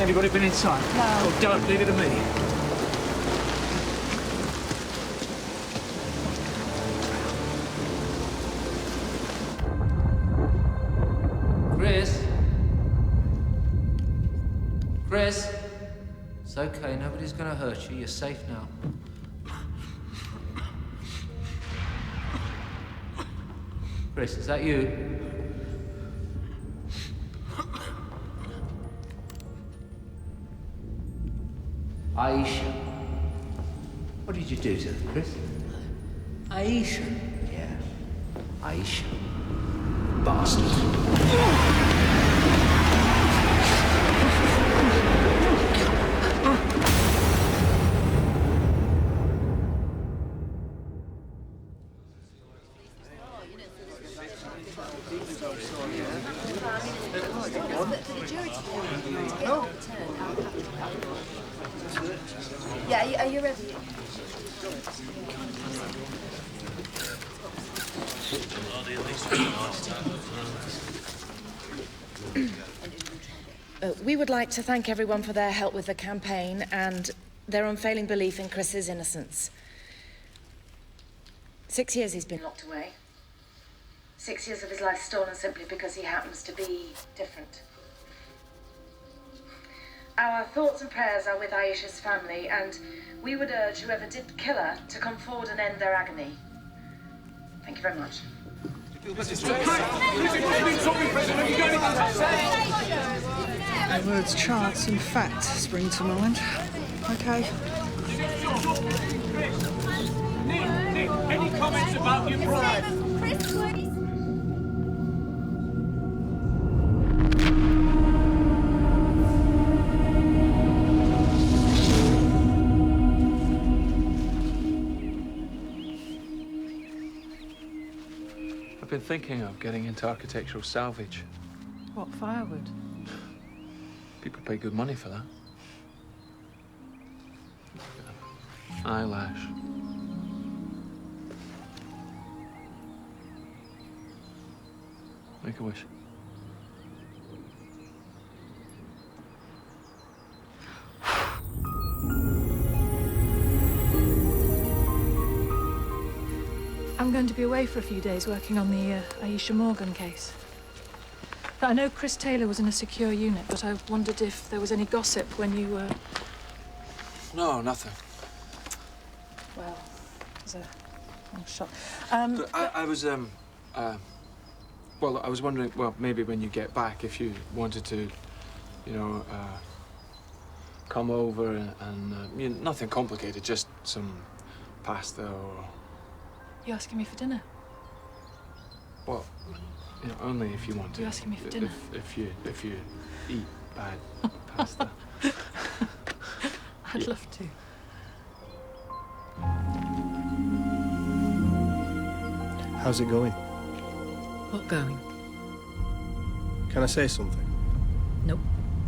Anybody been inside? No. Oh, don't. Leave it to me. Chris? Chris? It's okay, nobody's gonna hurt you. You're safe now. Chris, is that you? Aisha. What did you do to her, Chris? Aisha? Yeah. Aisha. Bastard. Yeah, are you ready? We would like to thank everyone for their help with the campaign and their unfailing belief in Chris's innocence. 6 years he's been locked away. 6 years of his life stolen simply because he happens to be different. Our thoughts and prayers are with Aisha's family, and we would urge whoever did kill her to come forward and end their agony. Thank you very much. The words chance and fact spring to mind. Okay. Nick, any comments about your bride? Chris, please. I've been thinking of getting into architectural salvage. What, firewood? People pay good money for that. Eyelash. Make a wish. I'm going to be away for a few days working on the Aisha Morgan case. I know Chris Taylor was in a secure unit, but I wondered if there was any gossip when you were... No, nothing. Well, it was a long shot. I was, well, I was wondering, well, maybe when you get back, if you wanted to, you know, come over and you know, nothing complicated, just some pasta or... You asking me for dinner? Well, you know, only if you want to. You're asking me for dinner? If you eat bad pasta. I'd love to. How's it going? What going? Can I say something? Nope.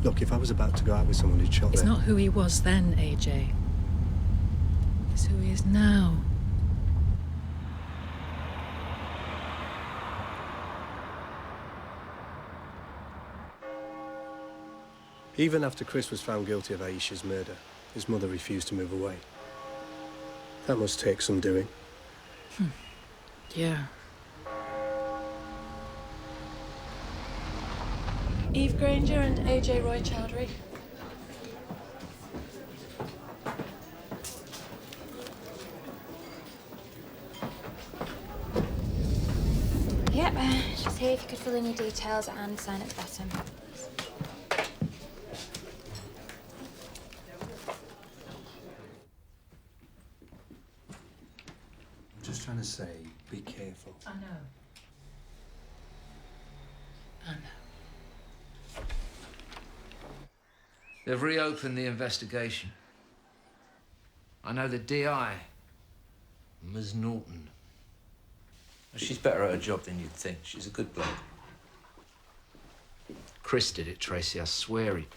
Look, if I was about to go out with someone who'd shot It's their... not who he was then, AJ. It's who he is now. Even after Chris was found guilty of Aisha's murder, his mother refused to move away. That must take some doing. Yeah. Eve Granger and AJ Roy Chowdhury. Yep, just here if you could fill in your details and sign at the bottom. I'm just trying to say, be careful. I know. I know. They've reopened the investigation. I know the DI, Ms. Norton. She's better at her job than you'd think. She's a good bloke. Chris did it, Tracy, I swear he...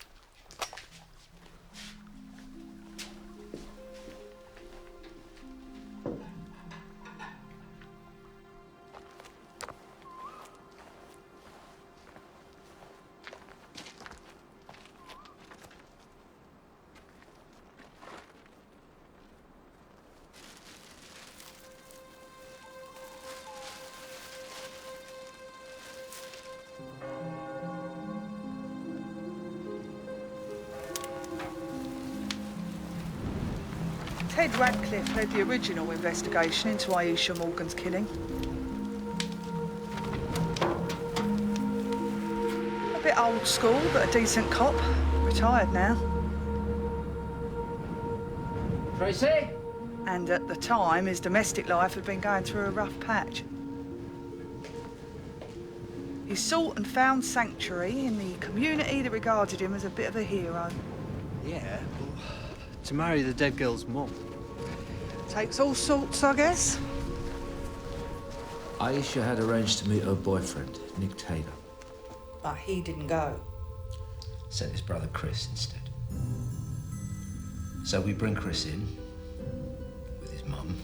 Ted Radcliffe led the original investigation into Aisha Morgan's killing. A bit old school, but a decent cop. Retired now. Tracy? And at the time, his domestic life had been going through a rough patch. He sought and found sanctuary in the community that regarded him as a bit of a hero. Yeah, well, to marry the dead girl's mum. Takes all sorts, I guess. Aisha had arranged to meet her boyfriend, Nick Taylor. But he didn't go. Sent his brother Chris instead. So we bring Chris in with his mum.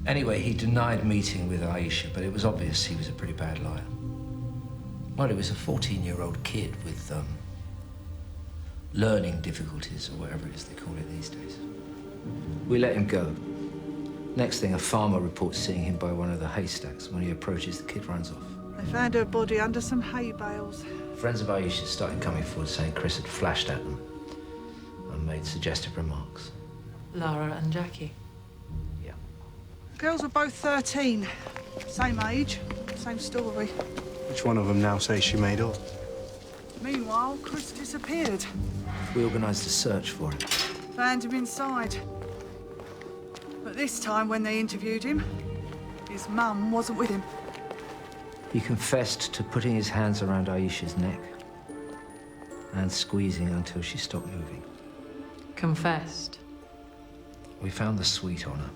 Anyway, he denied meeting with Aisha, but it was obvious he was a pretty bad liar. Well, he was a 14-year-old kid with learning difficulties, or whatever it is they call it these days. We let him go. Next thing, a farmer reports seeing him by one of the haystacks. When he approaches, the kid runs off. They found her body under some hay bales. Friends of Aisha started coming forward saying Chris had flashed at them and made suggestive remarks. Lara and Jackie. Yeah. Girls were both 13. Same age, same story. Which one of them now says she made up? Meanwhile, Chris disappeared. We organised a search for him. Found him inside. But this time, when they interviewed him, his mum wasn't with him. He confessed to putting his hands around Aisha's neck and squeezing until she stopped moving. Confessed. We found the sweet on her.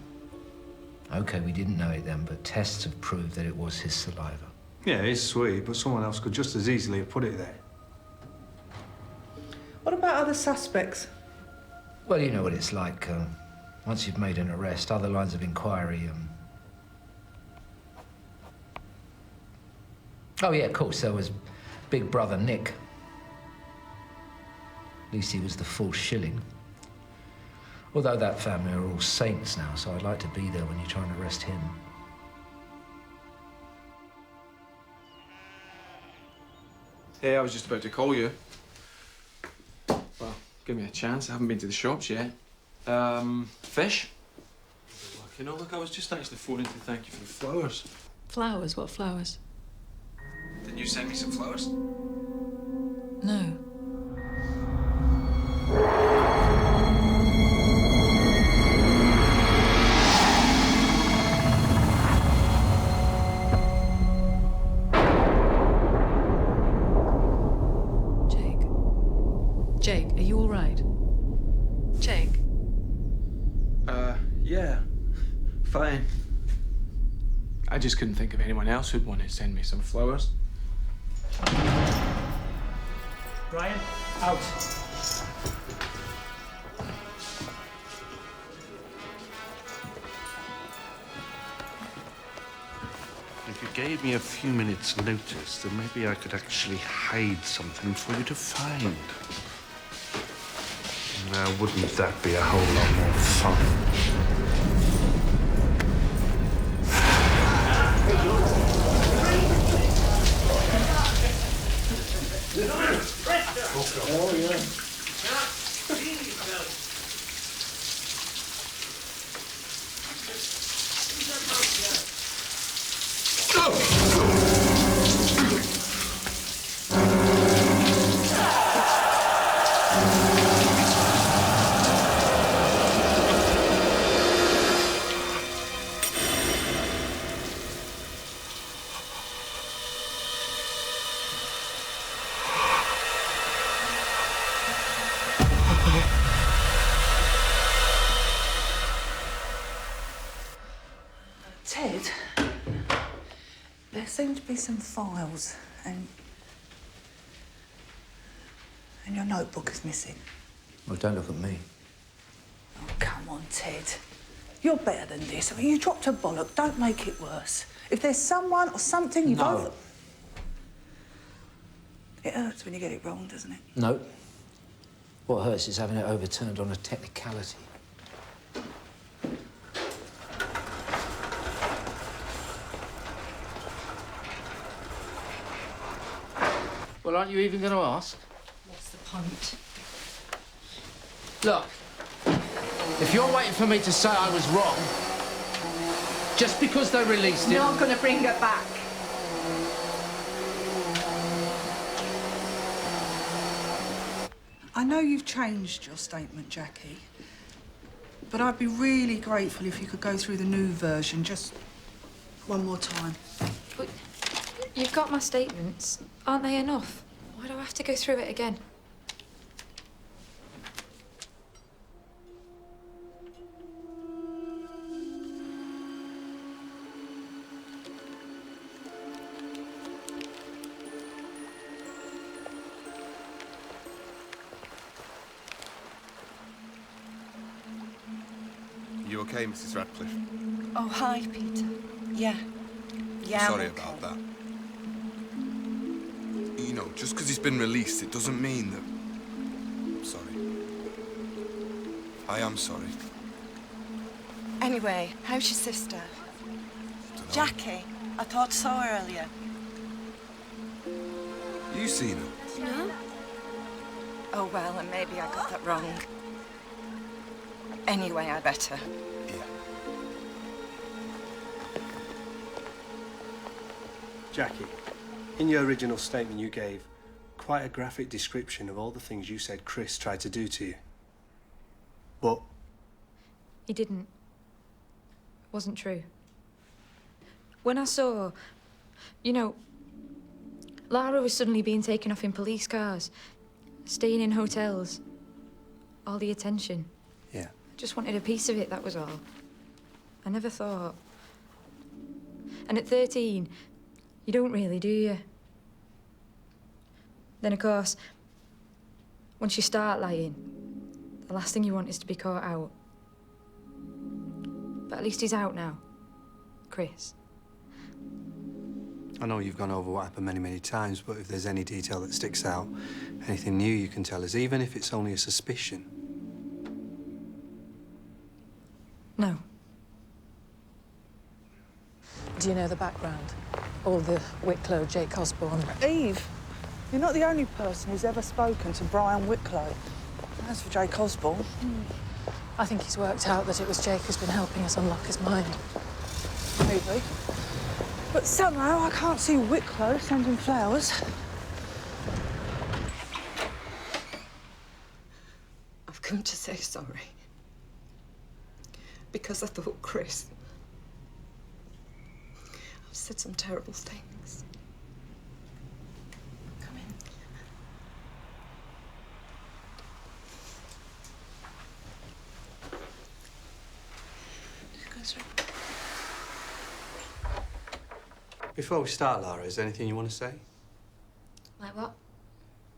Okay, we didn't know it then, but tests have proved that it was his saliva. Yeah, it's sweet, but someone else could just as easily have put it there. What about other suspects? Well, you know what it's like. Once you've made an arrest, other lines of inquiry. Oh, yeah, of course, there was Big Brother Nick. At least he was the full shilling. Although that family are all saints now, so I'd like to be there when you try and arrest him. Hey, I was just about to call you. Well, give me a chance. I haven't been to the shops yet. Fish? You know, look, I was just actually phoning to thank you for the flowers. Flowers? What flowers? Didn't you send me some flowers? No. Jake, are you all right? Jake? Yeah. Fine. I just couldn't think of anyone else who'd want to send me some flowers. Brian, out. If you gave me a few minutes' notice, then maybe I could actually hide something for you to find. Now, wouldn't that be a whole lot more fun? Oh, yeah. Ted, there seem to be some files, and your notebook is missing. Well, don't look at me. Oh, come on, Ted. You're better than this. I mean, you dropped a bollock. Don't make it worse. If there's someone or something you both... It hurts when you get it wrong, doesn't it? No. What hurts is having it overturned on a technicality. Well, aren't you even going to ask? What's the point? Look, If you're waiting for me to say I was wrong, just because they released him... You're not going to bring her back. I know you've changed your statement, Jackie, but I'd be really grateful if you could go through the new version just one more time. But you've got my statements. Aren't they enough? Why do I have to go through it again? You okay, Mrs. Radcliffe? Oh, hi, Peter. Yeah. Yeah, Sorry I'm okay. about that. You know, just because he's been released, it doesn't mean that... I'm sorry. I am sorry. Anyway, how's your sister? Dunno. Jackie, I thought I saw her earlier. You seen her? No? Oh, well, and maybe I got that wrong. Anyway, I better. Yeah. Jackie, in your original statement you gave quite a graphic description of all the things you said Chris tried to do to you. But... He didn't. It wasn't true. When I saw, you know, Lara was suddenly being taken off in police cars, staying in hotels, all the attention. Yeah. I just wanted a piece of it, that was all. I never thought. And at 13, you don't really, do you? Then, of course, once you start lying, the last thing you want is to be caught out. But at least he's out now. Chris. I know you've gone over what happened many, many times, but if there's any detail that sticks out, anything new you can tell us, even if it's only a suspicion. No. Do you know the background? All the Wicklow, Jake Osborne. Eve, you're not the only person who's ever spoken to Brian Wicklow. As for Jake Osborne... I think he's worked out that it was Jake who's been helping us unlock his mind. Maybe. But somehow I can't see Wicklow sending flowers. I've come to say sorry. Because I thought Chris... I've said some terrible things. Come in. Before we start, Lara, is there anything you want to say? Like what?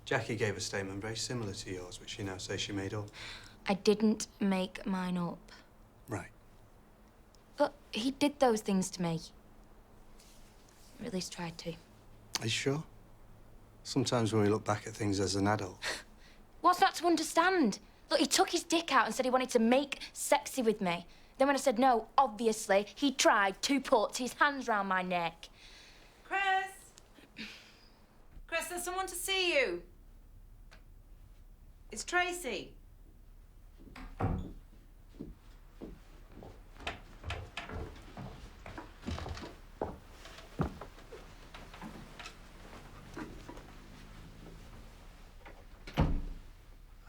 Jackie gave a statement very similar to yours, which she now says she made up. I didn't make mine up. Right. But he did those things to me. Or at least tried to. Are you sure? Sometimes when we look back at things as an adult... What's not to understand? Look, he took his dick out and said he wanted to make sexy with me. Then when I said no, obviously, he tried to put his hands round my neck. Chris? Chris, there's someone to see you. It's Tracy.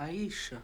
Aisha.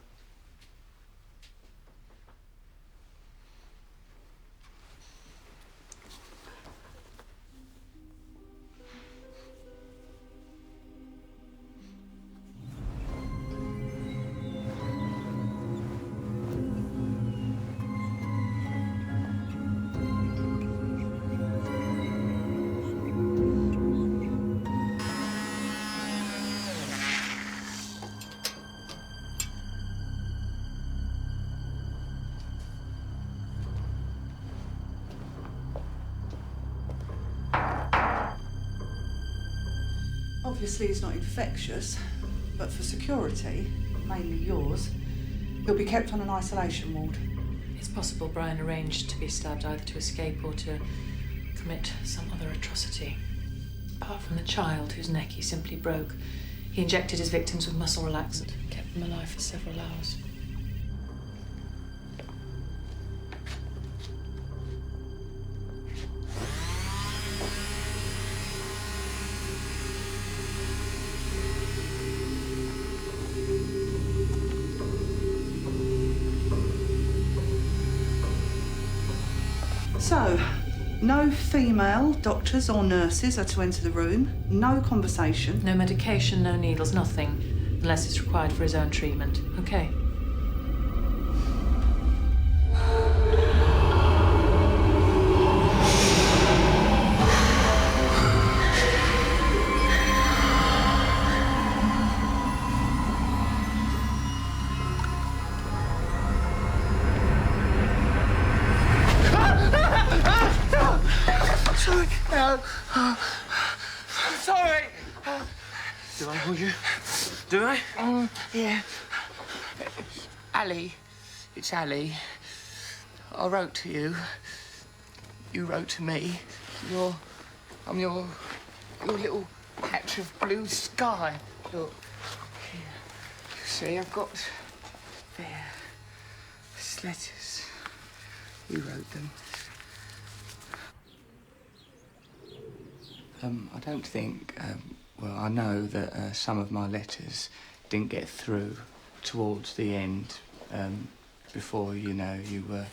Obviously, he's not infectious, but for security, mainly yours, he'll be kept on an isolation ward. It's possible Brian arranged to be stabbed either to escape or to commit some other atrocity. Apart from the child whose neck he simply broke, he injected his victims with muscle relaxant and kept them alive for several hours. So, no female doctors or nurses are to enter the room, no conversation. No medication, no needles, nothing, unless it's required for his own treatment. Okay. Sorry. Sorry. Do I hold you? Do I? Yeah. Ali. It's Ali. I wrote to you. You wrote to me. I'm your little patch of blue sky. Look. Here. You see, I've got there. These letters. You wrote them. I don't think, well, I know that some of my letters didn't get through towards the end, before, you know, you were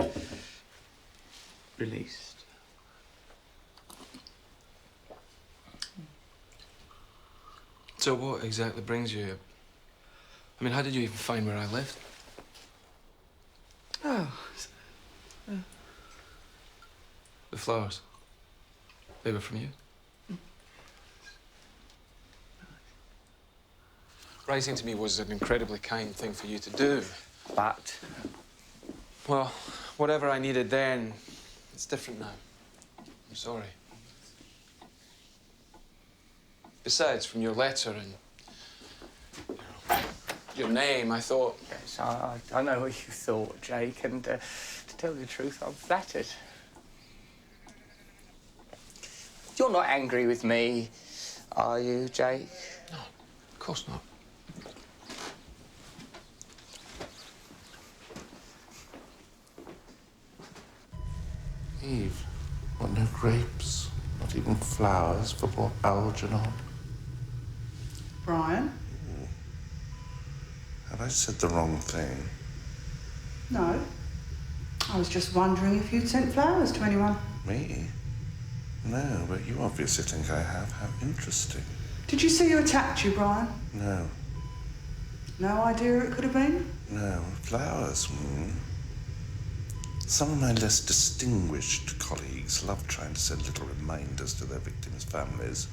released. So what exactly brings you here? I mean, how did you even find where I lived? Oh. The flowers. They were from you? Writing to me was an incredibly kind thing for you to do. But? Well, whatever I needed then, it's different now. I'm sorry. Besides, from your letter and your name, I thought... Yes, I know what you thought, Jake, and to tell you the truth, I'm flattered. You're not angry with me, are you, Jake? No, of course not. Eve, what, no grapes? Not even flowers for poor Algernon? Brian? Have I said the wrong thing? No. I was just wondering if you'd sent flowers to anyone. Me? No, but you obviously think I have. How interesting. Did you see who attacked you, Brian? No. No idea who it could have been? No. Flowers, Some of my less distinguished colleagues love trying to send little reminders to their victims' families,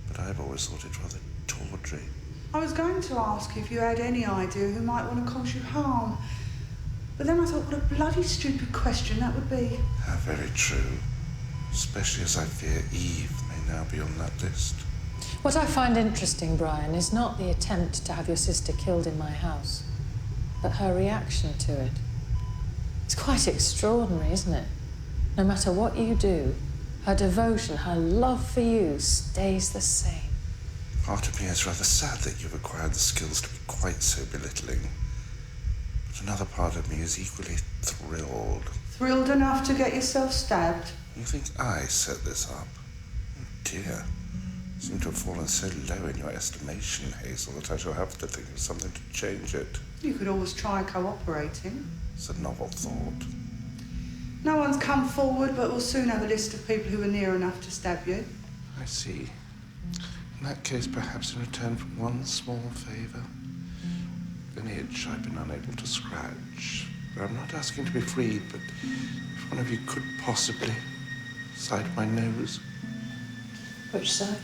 but I've always thought it rather tawdry. I was going to ask if you had any idea who might want to cause you harm. But then I thought, what a bloody stupid question that would be. How very true. Especially as I fear Eve may now be on that list. What I find interesting, Brian, is not the attempt to have your sister killed in my house, but her reaction to it. It's quite extraordinary, isn't it? No matter what you do, her devotion, her love for you stays the same. Part of me is rather sad that you've acquired the skills to be quite so belittling. But another part of me is equally thrilled. Thrilled enough to get yourself stabbed? You think I set this up? Oh dear. You seem to have fallen so low in your estimation, Hazel, that I shall have to think of something to change it. You could always try cooperating. It's a novel thought. No one's come forward, but we'll soon have a list of people who were near enough to stab you. I see. In that case, perhaps in return for one small favour. An itch I've been unable to scratch. I'm not asking to be freed, but if one of you could possibly side my nose. Which side?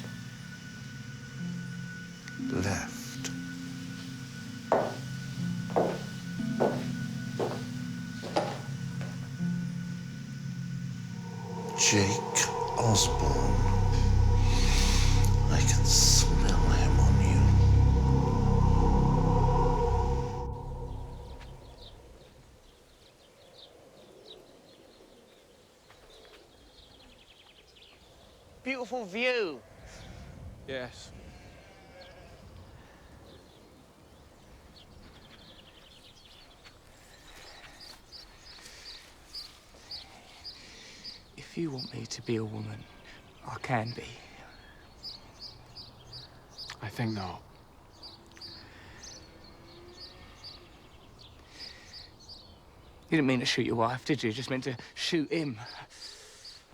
Left. Jake Osborne. I can smell him on you. Beautiful view. Yes. If you want me to be a woman, I can be. I think not. You didn't mean to shoot your wife, did you? You just meant to shoot him.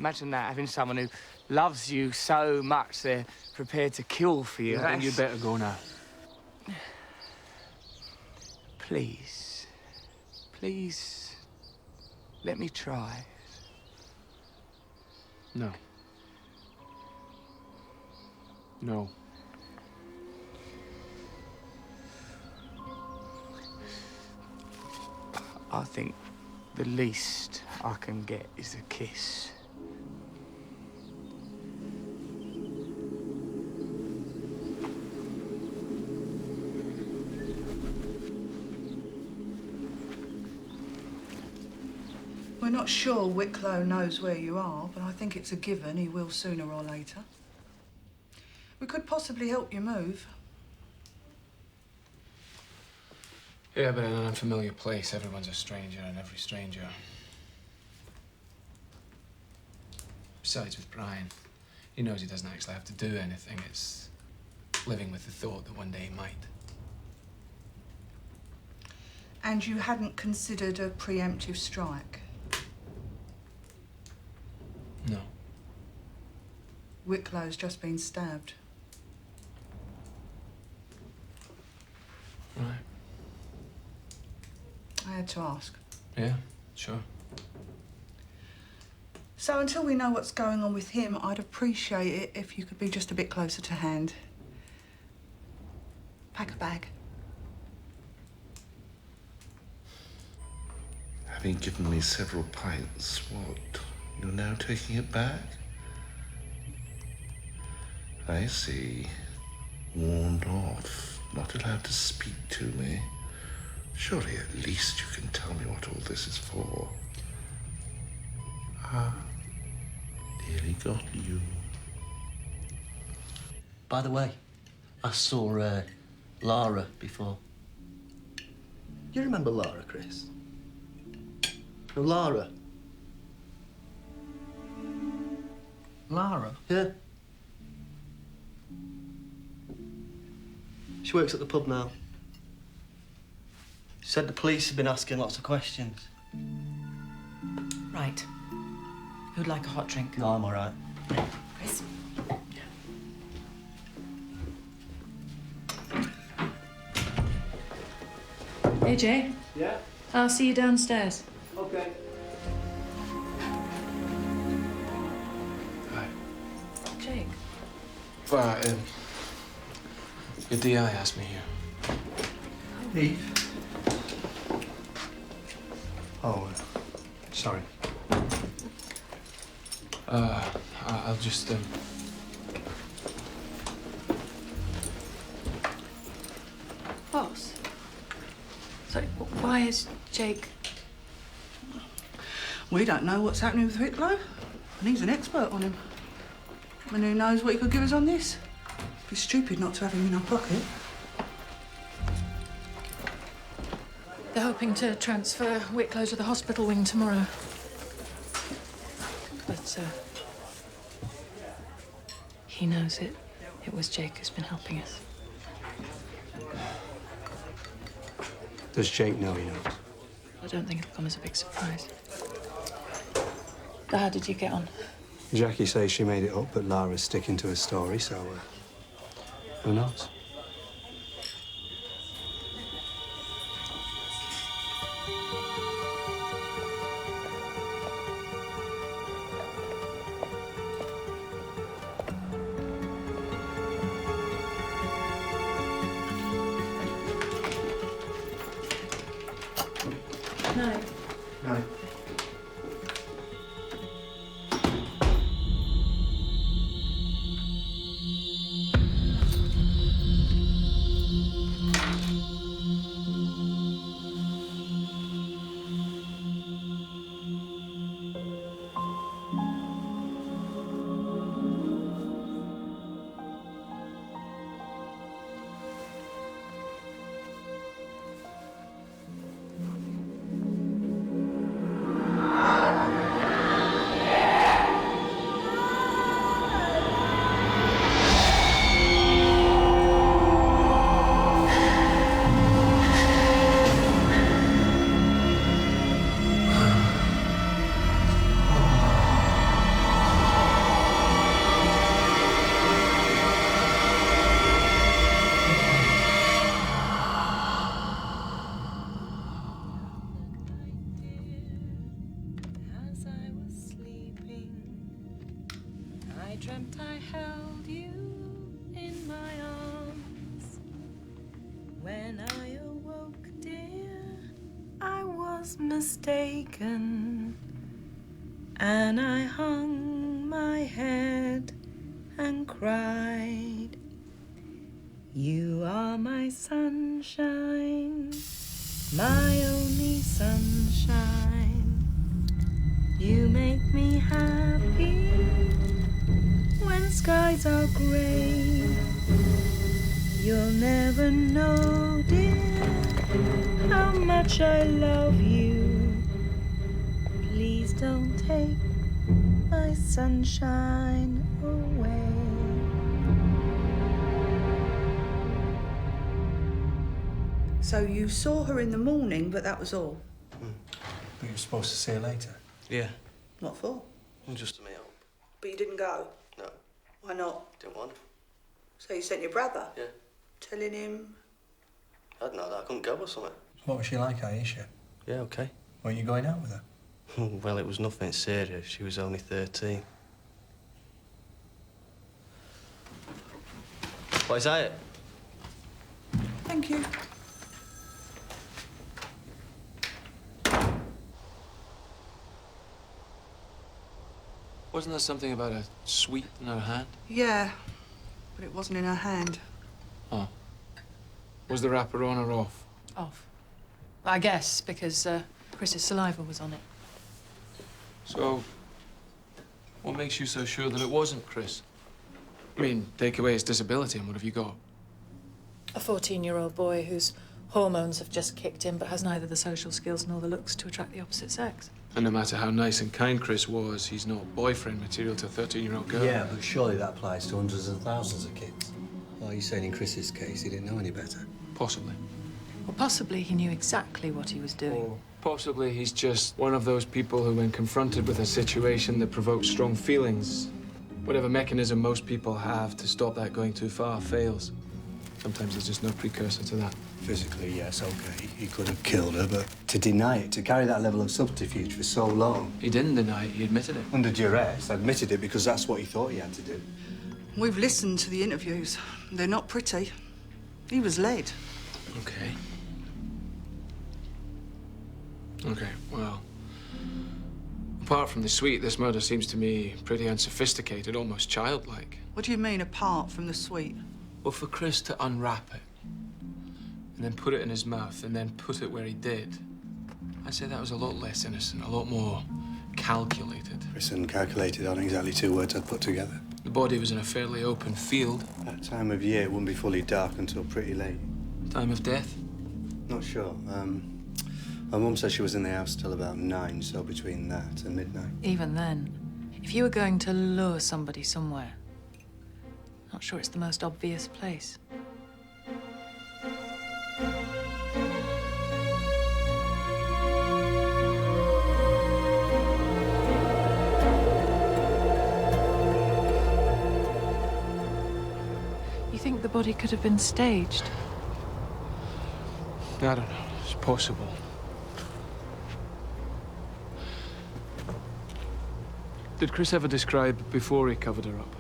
Imagine that, having someone who loves you so much they're prepared to kill for you. I think you'd better go now. Please. Please, let me try. No. No. I think the least I can get is a kiss. We're not sure Wicklow knows where you are, but I think it's a given he will sooner or later. We could possibly help you move. Yeah, but in an unfamiliar place, everyone's a stranger, and every stranger. Besides, with Brian, he knows he doesn't actually have to do anything. It's living with the thought that one day he might. And you hadn't considered a preemptive strike? No. Wicklow's just been stabbed. Right. I had to ask. Yeah, sure. So until we know what's going on with him, I'd appreciate it if you could be just a bit closer to hand. Pack a bag. Having given me several pints, what? You're now taking it back? I see. Warned off, not allowed to speak to me. Surely at least you can tell me what all this is for. Ah, nearly got you. By the way, I saw Lara before. You remember Lara, Chris? No, Lara. Lara? Yeah. She works at the pub now. She said the police have been asking lots of questions. Right. Who'd like a hot drink? No, I'm all right. Chris? Hey, Jay. Yeah? I'll see you downstairs. Okay. Hi. Jake. Your DI asked me here. Eve? Oh, sorry. I'll just, Boss? So, why is Jake... We don't know what's happening with Wicklow, and he's an expert on him. And who knows what he could give us on this? It'd be stupid not to have him in our pocket. They're hoping to transfer Wicklow to the hospital wing tomorrow. But, he knows it. It was Jake who's been helping us. Does Jake know he knows? I don't think it'll come as a big surprise. How did you get on? Jackie says she made it up, but Lara's sticking to her story, so who knows? No. No. dreamt I held you in my arms. When I awoke, dear, I was mistaken, and I hung my head and cried. You are my sunshine, my only sunshine. You make me happy when skies are grey. You'll never know, dear, how much I love you. Please don't take my sunshine away. So you saw her in the morning, but that was all? But you were supposed to see her later. Yeah. What for? Just to meet up. But you didn't go? No. Why not? Didn't want. So you sent your brother? Yeah. Telling him? I don't know that I couldn't go or something. What was she like, Aisha? Yeah, okay. Weren't you going out with her? Well, it was nothing serious. She was only 13. What is that? Thank you. Wasn't there something about a sweet in her hand? Yeah, but it wasn't in her hand. Oh. Was the wrapper on or off? Off. I guess, because Chris's saliva was on it. So, what makes you so sure that it wasn't Chris? I mean, take away his disability and what have you got? A 14-year-old boy whose hormones have just kicked in but has neither the social skills nor the looks to attract the opposite sex. And no matter how nice and kind Chris was, he's not boyfriend material to a 13-year-old girl. Yeah, but surely that applies to hundreds and thousands of kids. Well, you saying in Chris's case he didn't know any better? Possibly. Or possibly he knew exactly what he was doing. Or possibly he's just one of those people who, when confronted with a situation that provokes strong feelings, whatever mechanism most people have to stop that going too far fails. Sometimes there's just no precursor to that. Physically, yes, okay. He could have killed her, but to deny it, to carry that level of subterfuge for so long... He didn't deny it, he admitted it. Under duress, admitted it because that's what he thought he had to do. We've listened to the interviews. They're not pretty. He was led. Okay. Okay, well... Apart from the suite, this murder seems to me pretty unsophisticated, almost childlike. What do you mean, apart from the suite? Well, for Chris to unwrap it, and then put it in his mouth, and then put it where he did, I'd say that was a lot less innocent, a lot more calculated. Chris and calculated aren't exactly two words I'd put together. The body was in a fairly open field. That time of year, it wouldn't be fully dark until pretty late. Time of death? Not sure. My mum said she was in the house till about 9, so between that and midnight. Even then, if you were going to lure somebody somewhere, not sure it's the most obvious place. You think the body could have been staged? I don't know. It's possible. Did Chris ever describe before he covered her up?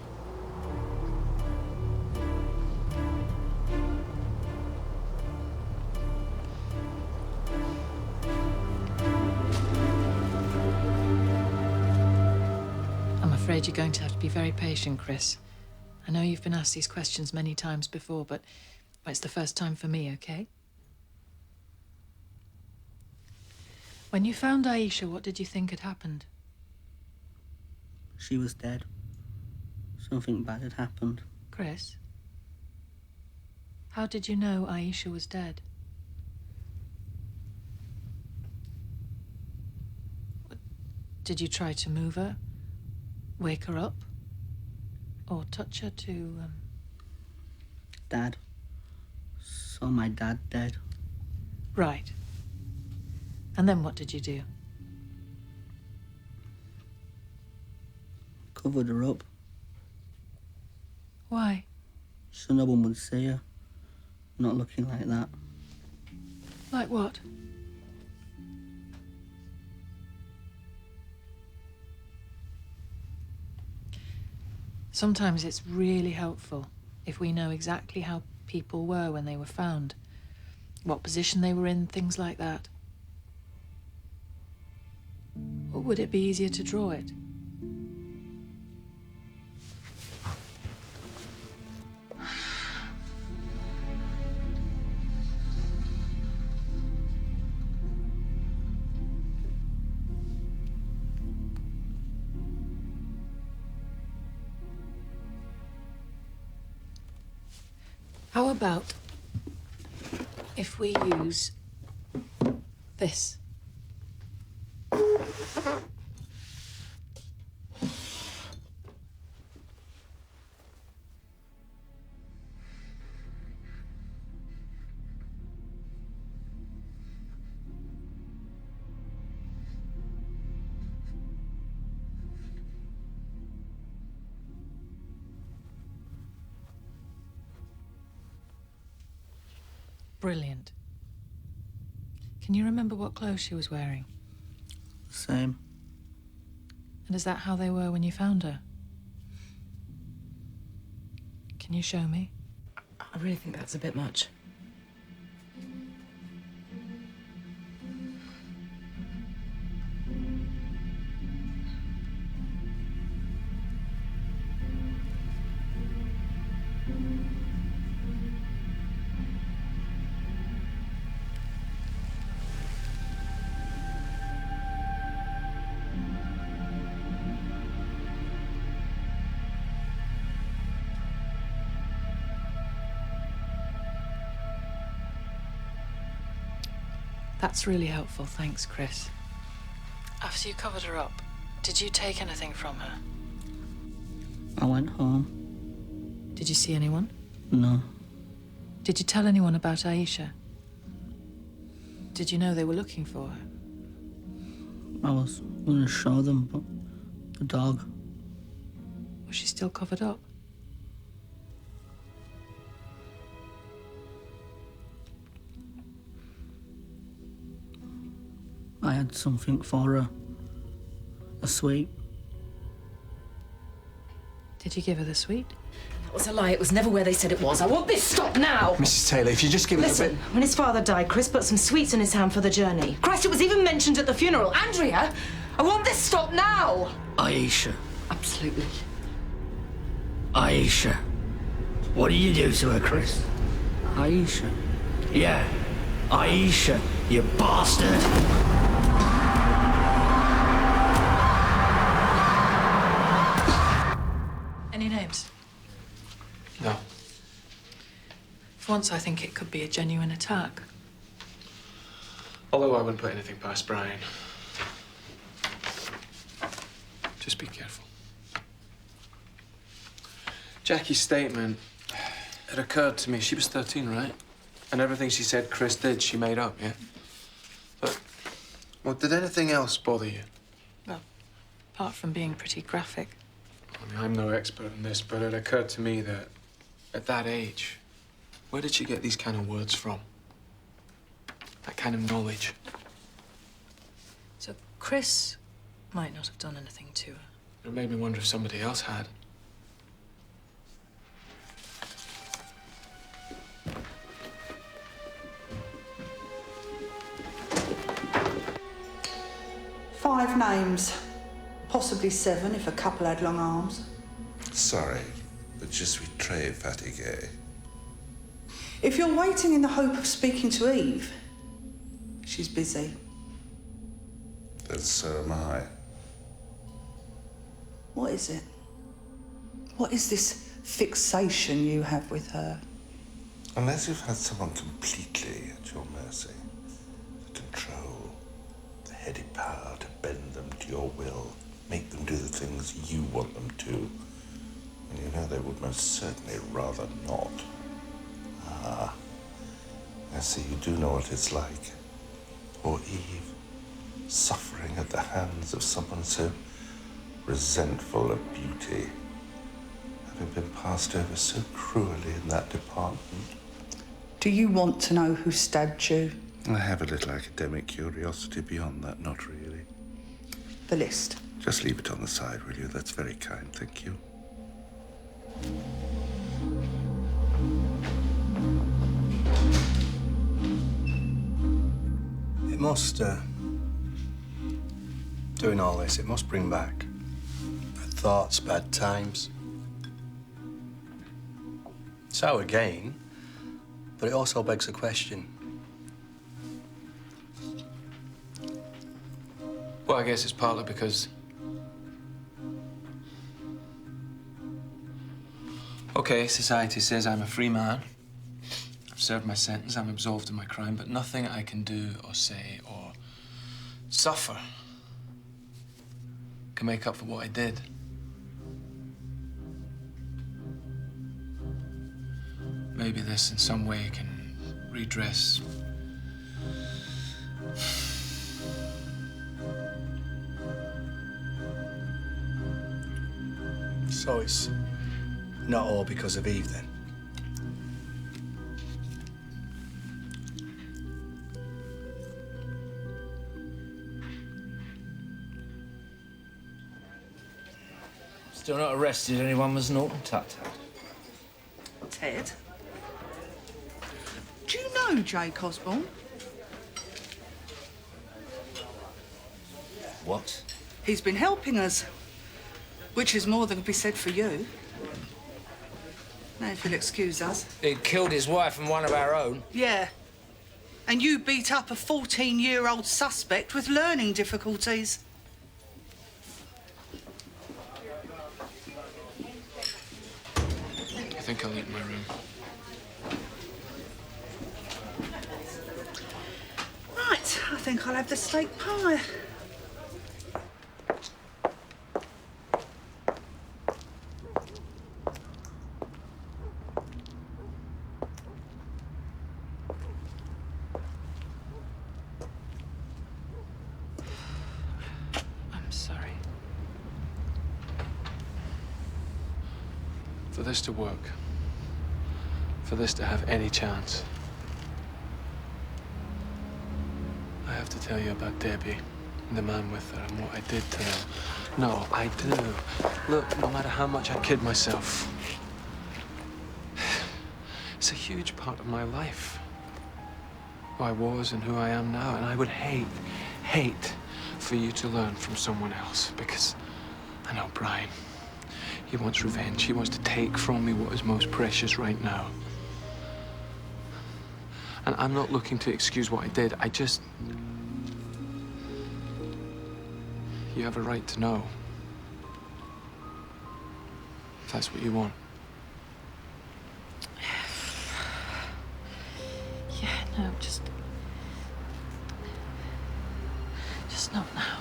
I'm afraid you're going to have to be very patient, Chris. I know you've been asked these questions many times before, but it's the first time for me, okay? When you found Aisha, what did you think had happened? She was dead. Something bad had happened. Chris? How did you know Aisha was dead? Did you try to move her? Wake her up? Or touch her to, Dad. Saw my dad dead. Right. And then what did you do? Covered her up. Why? So no one would see her. Not looking like that. Like what? Sometimes it's really helpful if we know exactly how people were when they were found, what position they were in, things like that. Or would it be easier to draw it? How about if we use this? Brilliant. Can you remember what clothes she was wearing? Same. And is that how they were when you found her? Can you show me? I really think that's a bit much. That's really helpful, thanks, Chris. After you covered her up, did you take anything from her? I went home. Did you see anyone? No. Did you tell anyone about Aisha? Did you know they were looking for her? I was going to show them, but the dog. Was she still covered up? I had something for her. A sweet. Did you give her the sweet? That was a lie. It was never where they said it was. I want this stopped now! Mrs. Taylor, if you just give it a bit... Listen, when his father died, Chris put some sweets in his hand for the journey. Christ, it was even mentioned at the funeral. Andrea, I want this stopped now! Aisha. Absolutely. Aisha. What did you do to her, Chris? Aisha? Yeah, Aisha, you bastard! Any names? No. For once, I think it could be a genuine attack. Although I wouldn't put anything past Brian. Just be careful. Jackie's statement, it occurred to me, she was 13, right? And everything she said Chris did, she made up, yeah? But, well, did anything else bother you? Well, apart from being pretty graphic. I mean, I'm no expert in this, but it occurred to me that at that age, where did she get these kind of words from? That kind of knowledge. So Chris might not have done anything to her. It made me wonder if somebody else had. Five names. Possibly 7 if a couple had long arms. Sorry, but je suis très fatigué. If you're waiting in the hope of speaking to Eve, she's busy. Then so am I. What is it? What is this fixation you have with her? Unless you've had someone completely at your mercy, the control, the heady power to bend them to your will, make them do the things you want them to, and you know they would most certainly rather not. Ah, I see you do know what it's like. Poor Eve, suffering at the hands of someone so resentful of beauty, having been passed over so cruelly in that department. Do you want to know who stabbed you? I have a little academic curiosity beyond that, not really. The list. Just leave it on the side, will you? That's very kind, thank you. It must, doing all this, it must bring back bad thoughts, bad times. It's our gain, but it also begs a question. Well, I guess it's partly because... OK, society says I'm a free man. I've served my sentence, I'm absolved of my crime, but nothing I can do or say or suffer can make up for what I did. Maybe this in some way can redress... So it's not all because of Eve, then? Still not arrested anyone, Miss Norton? Tut. Ted? Do you know Jake Osborne? What? He's been helping us, which is more than can be said for you. Now, if you'll excuse us. He killed his wife and one of our own. Yeah. And you beat up a 14-year-old suspect with learning difficulties. I think I'll eat in my room. Right, I think I'll have the steak pie. I'm sorry. For this to work, for this to have any chance, I have to tell you about Debbie and the man with her and what I did to them. No, I do. Look, no matter how much I kid myself, it's a huge part of my life. Who I was and who I am now. And I would hate for you to learn from someone else, because I know Brian. He wants revenge. He wants to take from me what is most precious right now. And I'm not looking to excuse what I did. I just... You have a right to know. If that's what you want. Yeah, no, just not now.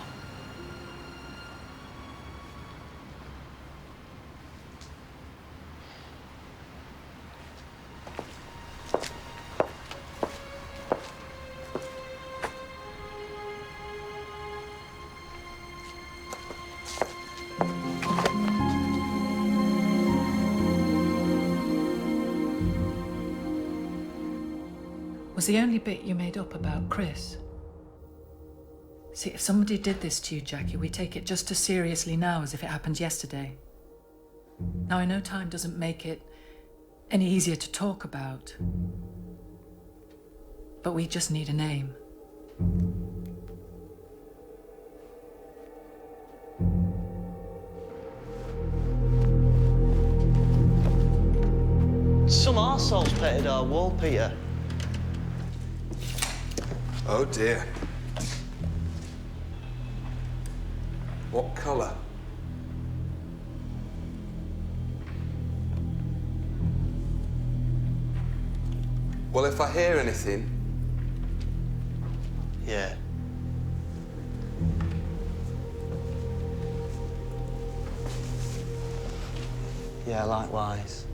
Was the only bit you made up about Chris? See, if somebody did this to you, Jackie, we take it just as seriously now as if it happened yesterday. Now, I know time doesn't make it any easier to talk about, but we just need a name. Some arseholes petted our wall, Peter. Oh dear. What colour? Well, if I hear anything... Yeah. Yeah, likewise.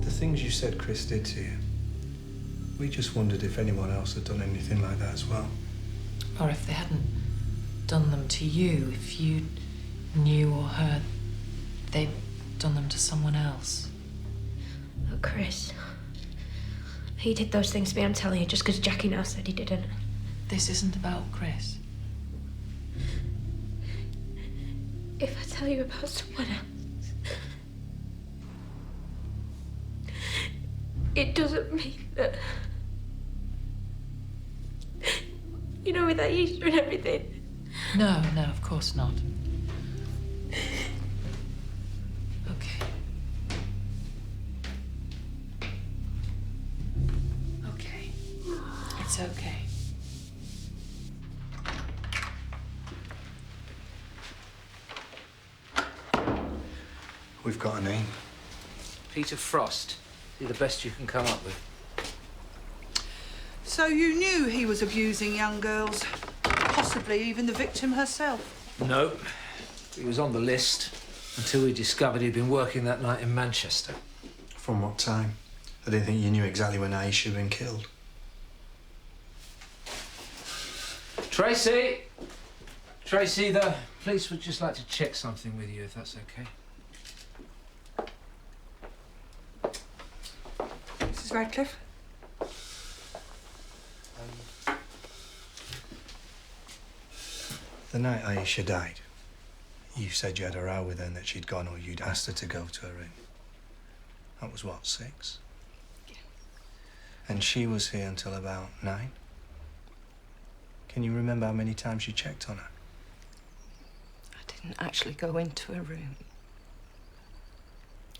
The things you said Chris did to you, we just wondered if anyone else had done anything like that as well. Or if they hadn't done them to you, if you knew or heard they'd done them to someone else. Oh, Chris. He did those things to me, I'm telling you, just because Jackie now said he didn't. This isn't about Chris. If I tell you about someone else... it doesn't mean that... You know, with Aisha and everything. No, no, of course not. Okay. Okay. It's okay. We've got a name. Peter Frost. You're the best you can come up with. So you knew he was abusing young girls? Possibly even the victim herself? No. He was on the list until we discovered he'd been working that night in Manchester. From what time? I didn't think you knew exactly when Aisha had been killed. Tracy! Tracy, the police would just like to check something with you, if that's okay. Mrs. Radcliffe? The night Aisha died, you said you had a row with her and that she'd gone or you'd asked her to go to her room. That was what, 6? Yeah. And she was here until about 9? Can you remember how many times you checked on her? I didn't actually go into her room.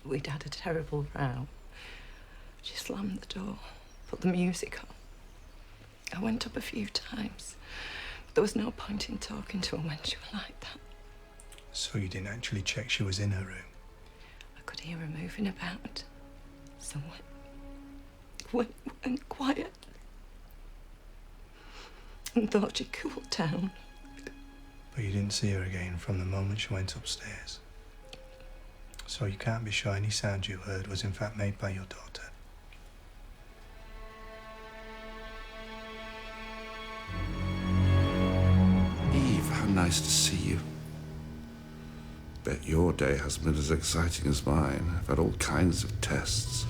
We'd had a terrible row. She slammed the door, put the music on. I went up a few times. There was no point in talking to her when she was like that. So you didn't actually check she was in her room? I could hear her moving about. So went quiet. And thought she'd cooled down. But you didn't see her again from the moment she went upstairs. So you can't be sure any sound you heard was in fact made by your daughter. Eve, how nice to see you. Bet your day hasn't been as exciting as mine. I've had all kinds of tests.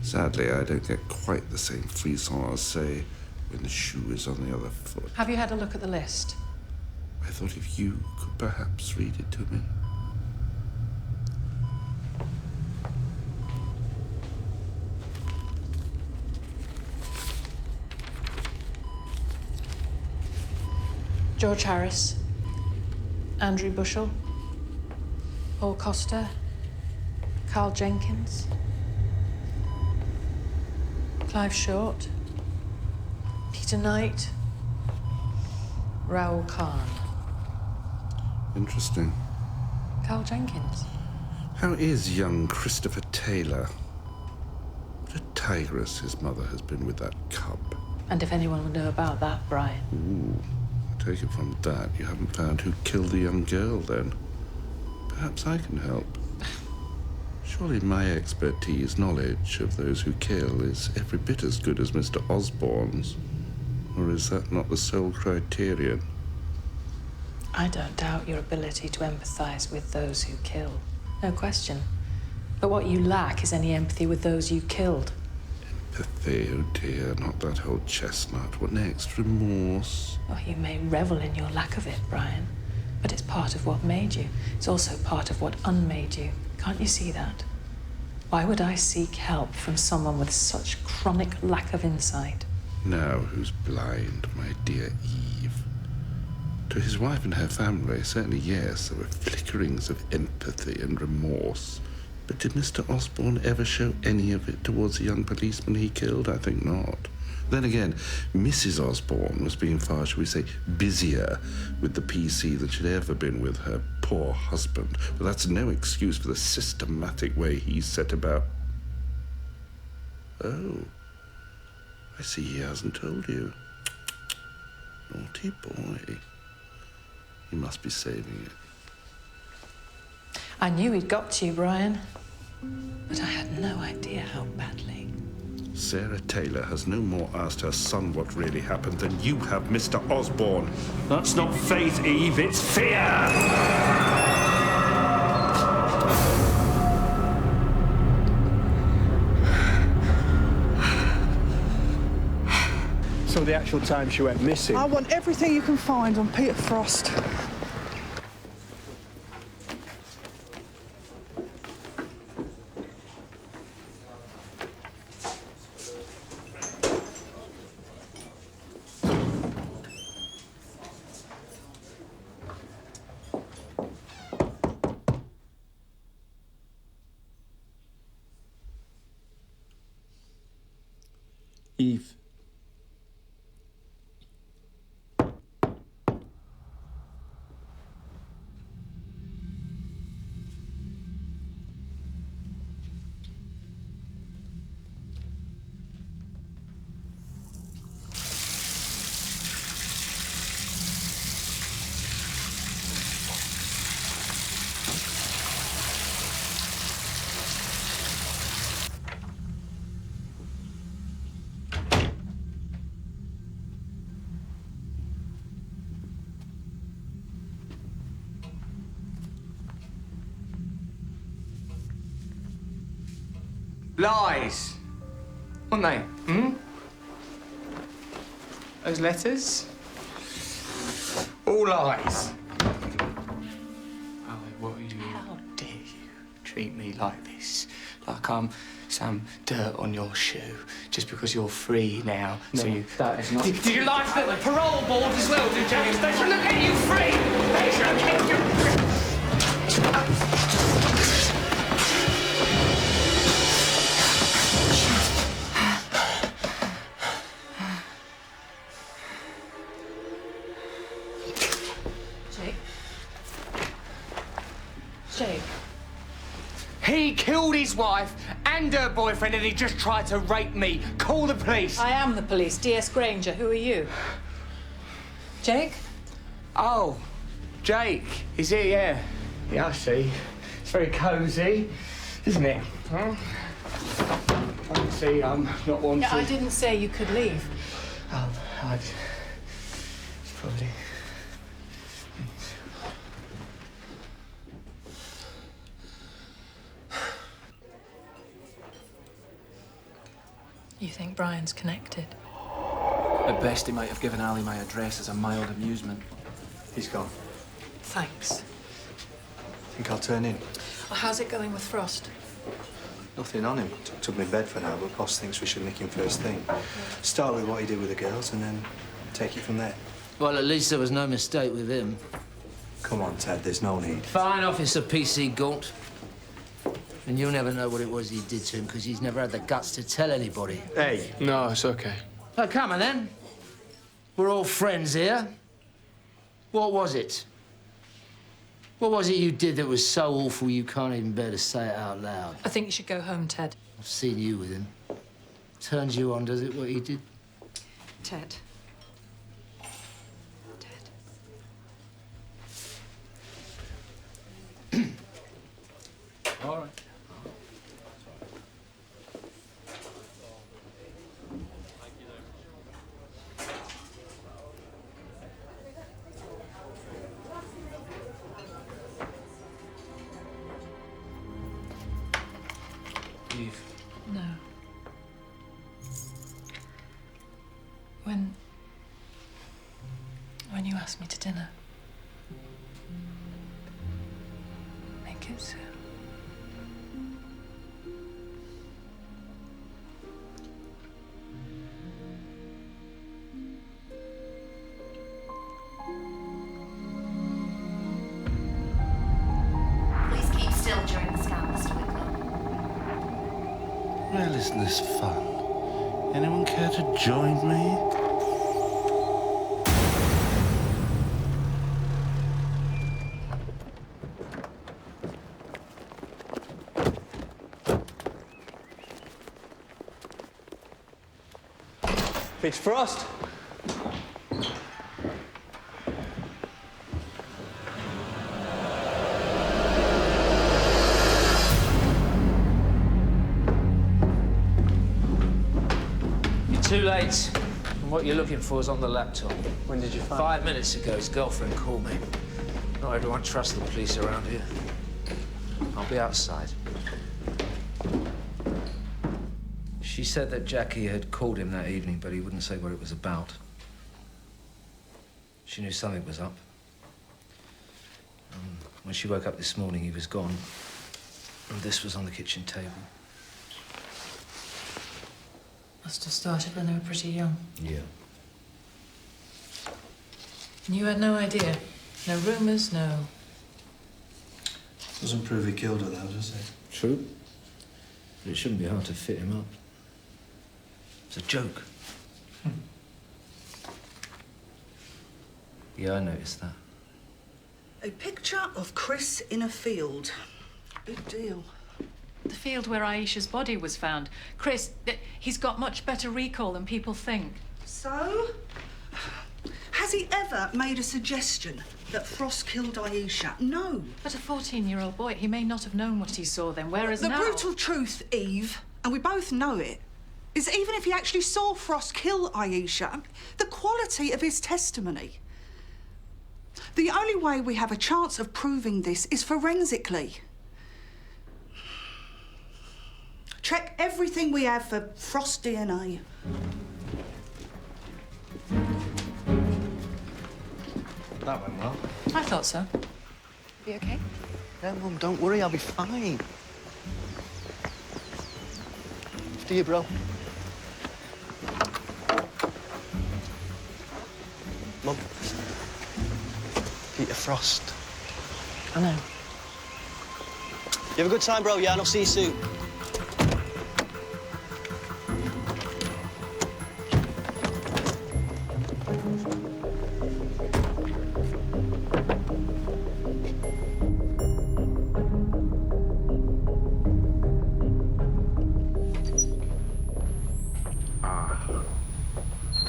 Sadly, I don't get quite the same frisson as, say, when the shoe is on the other foot. Have you had a look at the list? I thought if you could perhaps read it to me. George Harris, Andrew Bushell, Paul Costa, Carl Jenkins, Clive Short, Peter Knight, Raoul Khan. Interesting. Carl Jenkins. How is young Christopher Taylor? What a tigress his mother has been with that cub. And if anyone would know about that, Brian. Ooh, I take it from that you haven't found who killed the young girl, then. Perhaps I can help. Surely my expertise, knowledge of those who kill, is every bit as good as Mr. Osborne's. Or is that not the sole criterion? I don't doubt your ability to empathise with those who kill. No question. But what you lack is any empathy with those you killed. Empathy, oh dear, not that old chestnut. What next? Remorse? Oh, you may revel in your lack of it, Brian. But it's part of what made you. It's also part of what unmade you. Can't you see that? Why would I seek help from someone with such chronic lack of insight? Now who's blind, my dear Eve? To his wife and her family, certainly yes, there were flickerings of empathy and remorse. But did Mr. Osborne ever show any of it towards the young policeman he killed? I think not. Then again, Mrs. Osborne was being far, shall we say, busier with the PC than she'd ever been with her poor husband. But that's no excuse for the systematic way he set about. Oh, I see he hasn't told you. Naughty boy. He must be saving it. I knew he'd got to you, Brian. But I had no idea how badly. Sarah Taylor has no more asked her son what really happened than you have, Mr. Osborne. That's not faith, Eve, it's fear! So the actual time she went missing... I want everything you can find on Peter Frost. Eve. Lies! Weren't they? Those letters? All lies. Ali, what are you... How dare you treat me like this? Like I'm some dirt on your shoe just because you're free now. No, so you... that is not... Did you like the parole board as well, did you? They should look at you free! They should look at you... Jake. He killed his wife and her boyfriend and he just tried to rape me. Call the police. I am the police. D.S. Granger. Who are you? Jake? Oh, Jake. Is he? Yeah. Yeah, I see. It's very cosy, isn't it? Huh? I can see I'm not wanted. Yeah, I didn't say you could leave. Oh, I'd... probably... You think Brian's connected? At best, he might have given Ali my address as a mild amusement. He's gone. Thanks. Think I'll turn in? Well, how's it going with Frost? Nothing on him. Took me in bed for now, but boss thinks we should nick him first thing. Start with what he did with the girls and then take it from there. Well, at least there was no mistake with him. Come on, Ted, there's no need. Fine, Officer P.C. Gaunt. And you'll never know what it was he did to him because he's never had the guts to tell anybody. Hey. No, it's okay. Oh, come on, then. We're all friends here. What was it? What was it you did that was so awful you can't even bear to say it out loud? I think you should go home, Ted. I've seen you with him. Turns you on, does it, what he did? Ted. All right. Eve. No. When you asked me to dinner, make it soon. Please keep still during the scan, Mr. Whitlow. Well, isn't this fun? Anyone care to join me? It's Frost. Too late. And what you're looking for is on the laptop. When did you find 5 minutes ago, his girlfriend called me. Not everyone trusts the police around here. I'll be outside. She said that Jackie had called him that evening, but he wouldn't say what it was about. She knew something was up. When she woke up this morning, he was gone. And this was on the kitchen table. Must have started when they were pretty young. Yeah. And you had no idea? No rumours, no... Doesn't prove he killed her, though, does it? True. But it shouldn't be hard to fit him up. It's a joke. Yeah, I noticed that. A picture of Chris in a field. Big deal. The field where Aisha's body was found. Chris, he's got much better recall than people think. So, has he ever made a suggestion that Frost killed Aisha? No. But a 14-year-old boy, he may not have known what he saw then, whereas the now... The brutal truth, Eve, and we both know it, is even if he actually saw Frost kill Aisha, the quality of his testimony. The only way we have a chance of proving this is forensically. Check everything we have for Frost DNA. That went well. I thought so. Be okay? Yeah, Mum, don't worry, I'll be fine. After you, bro. Mum. Peter Frost. I know. You have a good time, bro, yeah? And I'll see you soon.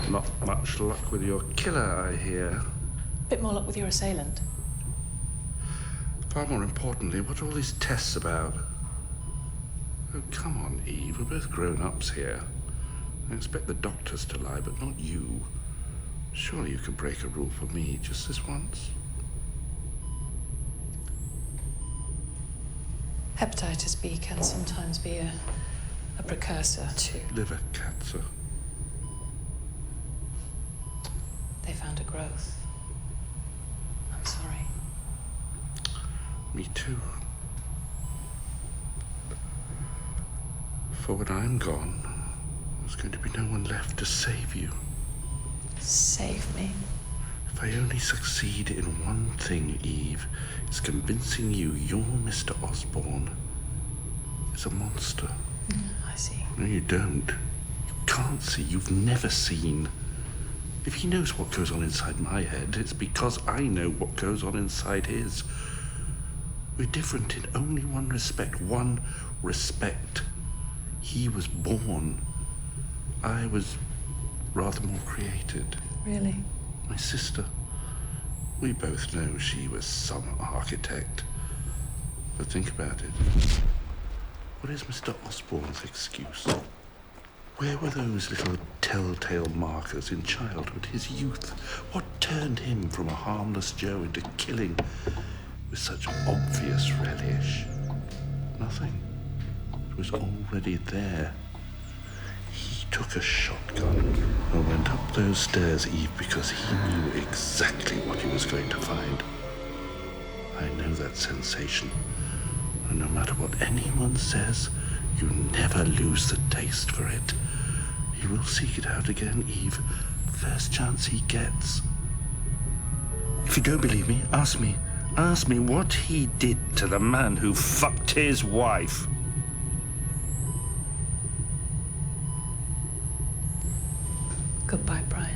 Not much luck with your killer, I hear. Bit more luck with your assailant. Far more importantly, what are all these tests about? Oh, come on, Eve. We're both grown-ups here. I expect the doctors to lie, but not you. Surely you can break a rule for me just this once. Hepatitis B can sometimes be a precursor to... Liver cancer. They found a growth. I'm sorry. Me too. For when I'm gone, there's going to be no one left to save you. Save me? If I only succeed in one thing, Eve, it's convincing you your Mr. Osborne is a monster. I see. No, you don't. You can't see. You've never seen. If he knows what goes on inside my head, it's because I know what goes on inside his. We're different in only one respect. One respect. He was born. I was rather more created. Really? My sister. We both know she was some architect. But think about it. What is Mr. Osborne's excuse? Where were those little telltale markers in childhood, his youth? What turned him from a harmless Joe into killing with such obvious relish? Nothing. It was already there. He took a shotgun and went up those stairs, Eve, because he knew exactly what he was going to find. I know that sensation. And no matter what anyone says, you never lose the taste for it. He will seek it out again, Eve. First chance he gets. If you don't believe me, ask me. Ask me what he did to the man who fucked his wife. Goodbye, Brian.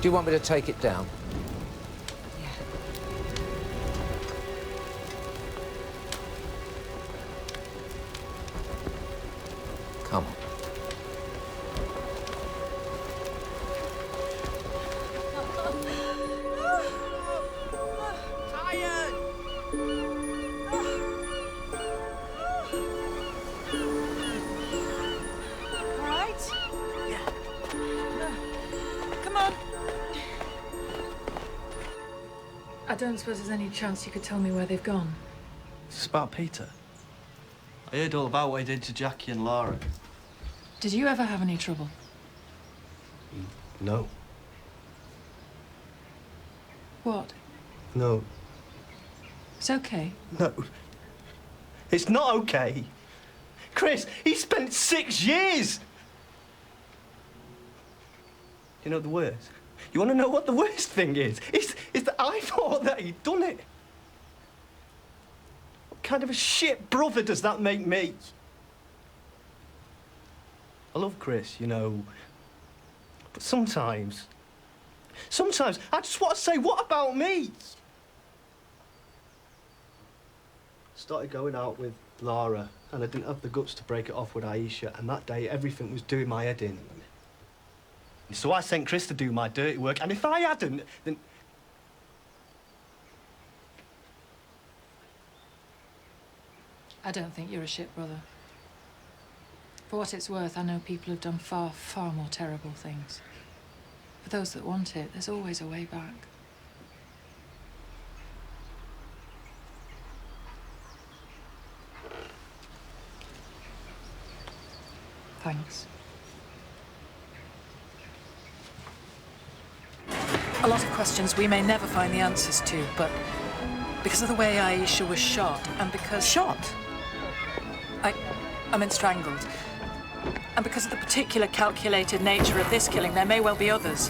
Do you want me to take it down? Come on. Tired! All right? Yeah. Come on. I don't suppose there's any chance you could tell me where they've gone. It's about Peter. I heard all about what he did to Jackie and Lara. Did you ever have any trouble? No. What? No. It's okay. No. It's not okay. Chris, he spent 6 years! You know the worst? You want to know what the worst thing is? Is that I thought that he'd done it. What kind of a shit brother does that make me? I love Chris, you know, but sometimes I just want to say, what about me? Started going out with Lara, and I didn't have the guts to break it off with Aisha, and that day everything was doing my head in. So I sent Chris to do my dirty work, and if I hadn't, then... I don't think you're a shit brother. For what it's worth, I know people who've done far, far more terrible things. For those that want it, there's always a way back. Thanks. A lot of questions we may never find the answers to, but because of the way Aisha was shot, and because... Shot? I meant strangled. And because of the particular calculated nature of this killing, there may well be others.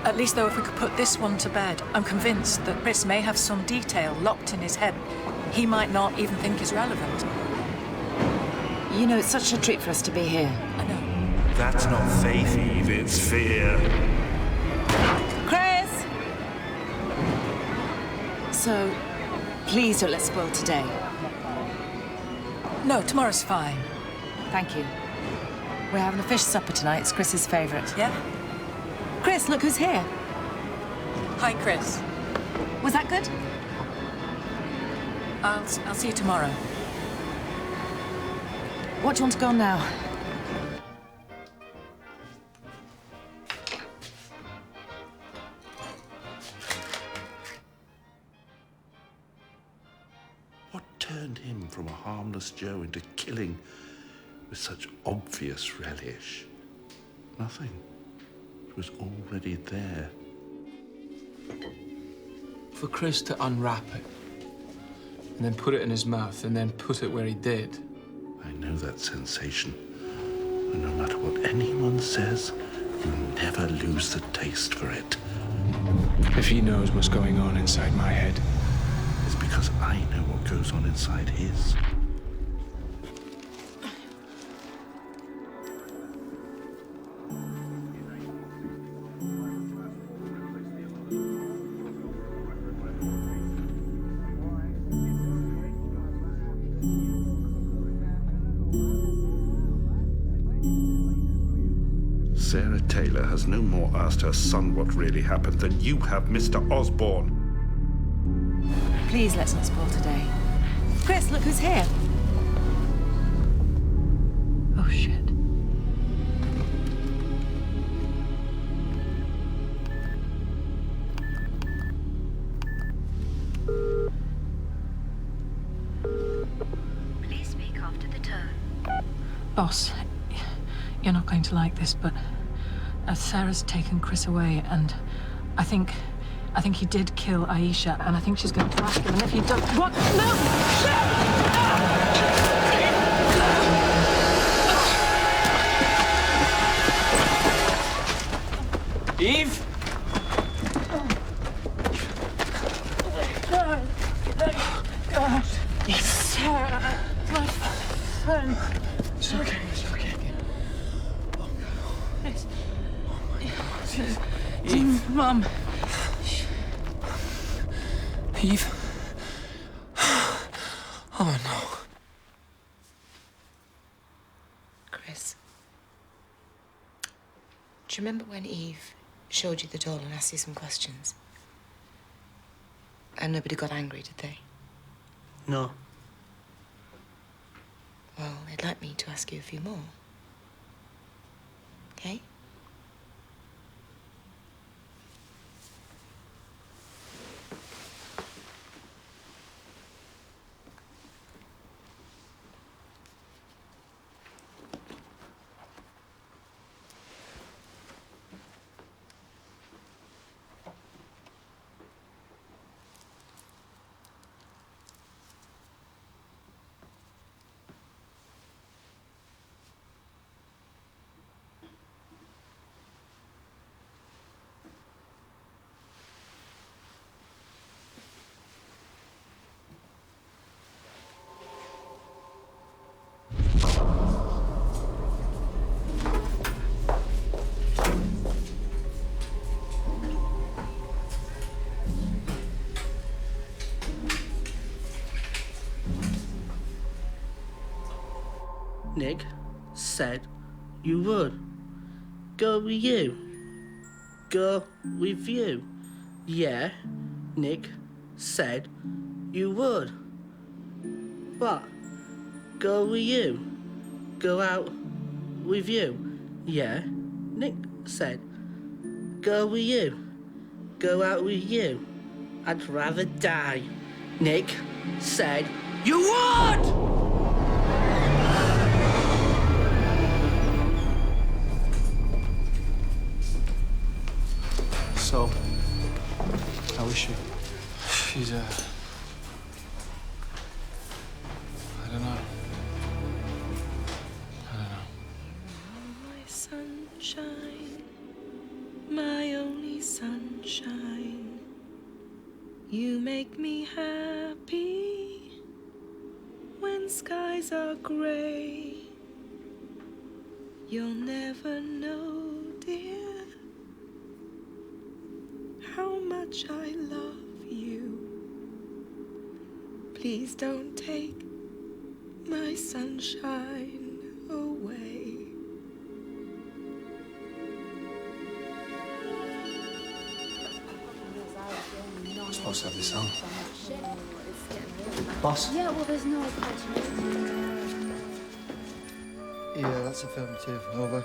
At least, though, if we could put this one to bed, I'm convinced that Chris may have some detail locked in his head he might not even think is relevant. You know, it's such a treat for us to be here. I know. That's not faith, Eve, it's fear. Chris! So, please don't let's spoil today. No, tomorrow's fine. Thank you. We're having a fish supper tonight. It's Chris's favourite. Yeah? Chris, look who's here. Hi, Chris. Was that good? I'll see you tomorrow. What do you want to go on now? What turned him from a harmless Joe into killing with such obvious relish? Nothing. It was already there. For Chris to unwrap it, and then put it in his mouth, and then put it where he did. I know that sensation. And no matter what anyone says, you never lose the taste for it. If he knows what's going on inside my head, it's because I know what goes on inside his. Sarah Taylor has no more asked her son what really happened than you have, Mr. Osborne. Please, let's not spoil today. Chris, look who's here. Oh, shit. Please speak after the tone. Boss, you're not going to like this, but Sarah's taken Chris away, and I think he did kill Aisha, and I think she's going to ask him, and if he does... What? No! Eve? God. Sarah, my friend. It's okay, it's okay. Eve. Mum. Eve? Oh, no. Chris. Do you remember when Eve showed you the doll and asked you some questions? And nobody got angry, did they? No. Well, they'd like me to ask you a few more. Okay? Nick said you would. Go with you. Go with you. Yeah, Nick said you would. What? Go with you. Go out with you. Yeah, Nick said go with you. Go out with you. I'd rather die. Nick said you would! So, how is she? She's, I don't know. My sunshine, my only sunshine. You make me happy when skies are grey. You'll never know, dear, how much I love you. Please don't take my sunshine away. I'm supposed to have this on. Boss? Yeah, well, there's no continuity. Yeah, that's affirmative. Over.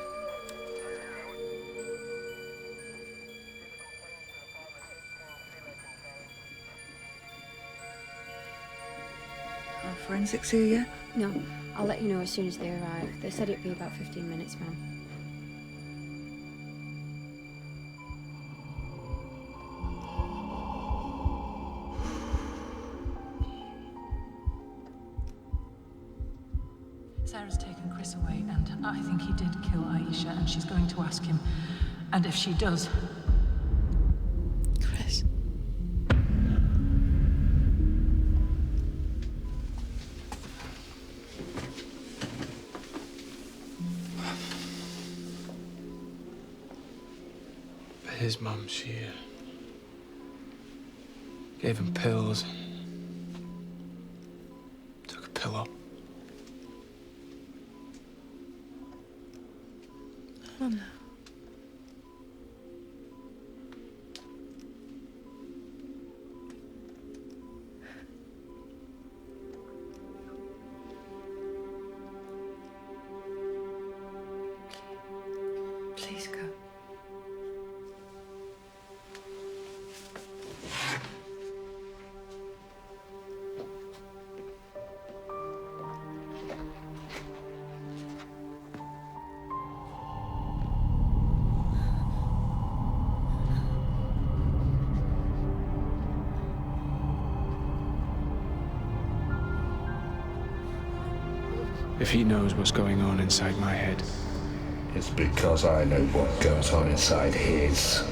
Are forensics here yet? No. I'll let you know as soon as they arrive. They said it'd be about 15 minutes, ma'am. Sarah's taken Chris away, and I think he did kill Aisha, and she's going to ask him. And if she does... Chris. But his mum, she gave him pills. Took a pillow. Oh, no. Please go. If he knows what's going on inside my head, It's because I know what goes on inside his.